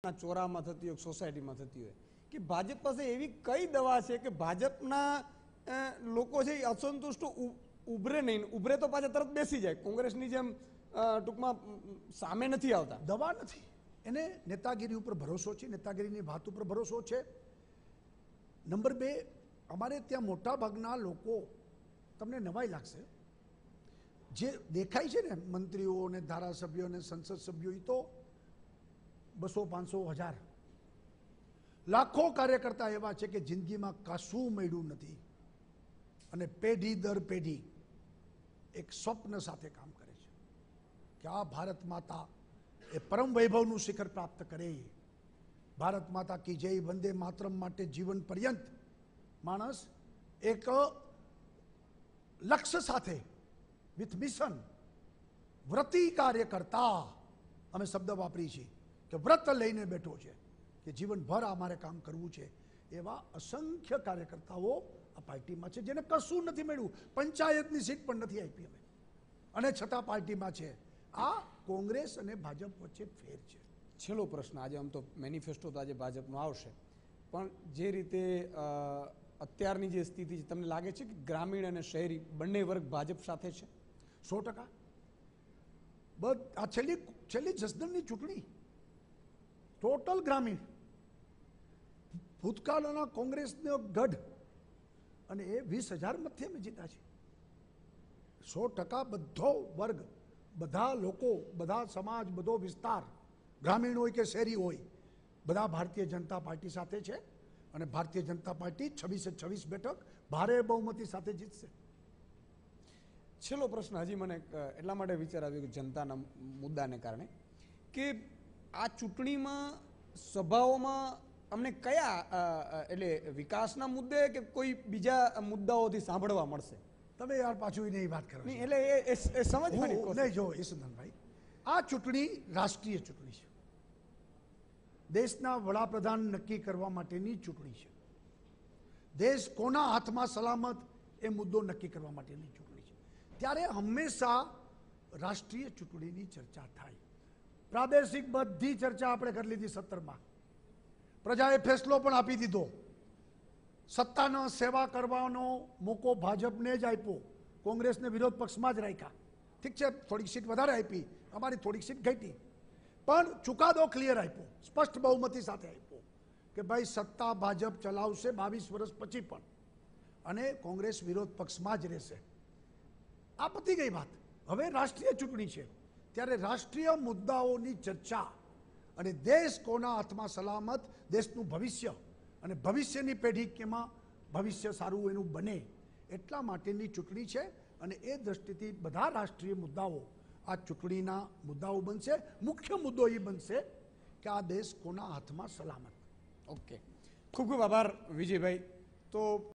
ચોરામાં થતી હોય, સોસાયટીમાં થતી હોય કે ભાજપ પાસે એવી કઈ દવા છે કે ભાજપના લોકો છે એ અસંતુષ્ટ ઉભરે નહીં, ઉભરે તો પાછા તરત બેસી જાય, કોંગ્રેસની જેમ ટૂંકમાં સામે નથી આવતા. દવા નથી, એને નેતાગીરી ઉપર ભરોસો છે, નેતાગીરીની વાત ઉપર ભરોસો છે. નંબર 2, અમારે ત્યાં મોટા ભાગના લોકો, તમને નવાઈ લાગશે, જે દેખાય છે ને મંત્રીઓ ને ધારાસભ્યો ને સંસદ સભ્યો, એ તો 200, 500, 1000 લાખો કાર્યકર્તા એવા છે કે જિંદગીમાં કશું મળ્યું નથી અને પેઢી દર પેઢી એક સ્વપ્ન સાથે કામ કરે છે કે આ ભારત માતા એ પરમ વૈભવનું શિખર પ્રાપ્ત કરે. ભારત માતા કી જય, વંદે માતરમ માટે જીવન પર્યંત માણસ એક લક્ષ્ય સાથે વિથ મિશન વ્રતી કાર્યકર્તા, અમે શબ્દ વાપરી છીએ કે વ્રત લઈને બેઠો છે કે જીવનભર અમારે કામ કરવું છે. એવા અસંખ્ય કાર્યકર્તાઓ આ પાર્ટીમાં છે જેને કશું નથી મળ્યું, પંચાયતની સીટ પણ નથી આપી અમે, અને છતાં પાર્ટીમાં છે. આ કોંગ્રેસ અને ભાજપ વચ્ચે ફેર છે. છેલ્લો પ્રશ્ન, આજે આમ તો મેનિફેસ્ટો તો આજે ભાજપનો આવશે, પણ જે રીતે અત્યારની જે સ્થિતિ છે, તમને લાગે છે કે ગ્રામીણ અને શહેરી બંને વર્ગ ભાજપ સાથે છે? 100%. આ છેલ્લી જસદણની ચૂંટણી ટોટલ ગ્રામીણ, ભૂતકાળના કોંગ્રેસનો ગઢ, અને એ 20,000 મતથી અમે જીતા છે. 100% બધો વર્ગ, બધા લોકો, બધા સમાજ, બધો વિસ્તાર, ગ્રામીણ હોય કે શહેરી હોય, બધા ભારતીય જનતા પાર્ટી સાથે છે. અને ભારતીય જનતા પાર્ટી 26 બેઠક ભારે બહુમતી સાથે જીતશે. છેલ્લો પ્રશ્ન હજી મને એટલા માટે વિચાર આવ્યો કે જનતાના મુદ્દાને કારણે કે આ ચૂંટણીમાં સભાઓમાં અમને કયા એટલે વિકાસના મુદ્દે કે કોઈ બીજા મુદ્દાઓથી સાંભળવા મળશે? તમે યાર પાછું નહીં વાત કરો એટલે એ સમજવાની નહીં. જો યશવંતભાઈ, આ ચૂંટણી રાષ્ટ્રીય ચૂંટણી છે, દેશના વડાપ્રધાન નક્કી કરવા માટેની ચૂંટણી છે, દેશ કોના હાથમાં સલામત એ મુદ્દો નક્કી કરવા માટેની ચૂંટણી છે. ત્યારે હંમેશા રાષ્ટ્રીય ચૂંટણીની ચર્ચા થાય. પ્રાદેશિક બધી ચર્ચા આપણે કરી લીધી 17માં, પ્રજાએ ફેસલો પણ આપી દીધો. સત્તાનો સેવા કરવાનો મોકો ભાજપને જ આપ્યો, કોંગ્રેસને વિરોધ પક્ષમાં જ રાખ્યા. ઠીક છે, થોડીક સીટ વધારે આપી, અમારી થોડીક સીટ ઘટી, પણ ચુકાદો ક્લિયર આપ્યો, સ્પષ્ટ બહુમતી સાથે આપ્યો કે ભાઈ સત્તા ભાજપ ચલાવશે 22 વર્ષ પછી પણ, અને કોંગ્રેસ વિરોધ પક્ષમાં જ રહેશે. આ પતી ગઈ વાત. હવે રાષ્ટ્રીય ચૂંટણી છે, ત્યારે રાષ્ટ્રીય મુદ્દાઓની ચર્ચા અને દેશ કોના હાથમાં સલામત, દેશનું ભવિષ્ય અને ભવિષ્યની પેઢી કેમાં ભવિષ્ય સારું એનું બને, એટલા માટેની ચૂંટણી છે. અને એ દ્રષ્ટિથી બધા રાષ્ટ્રીય મુદ્દાઓ આ ચૂંટણીના મુદ્દાઓ બનશે. મુખ્ય મુદ્દો એ બનશે કે આ દેશ કોના હાથમાં સલામત. ઓકે, ખૂબ ખૂબ આભાર વિજયભાઈ. તો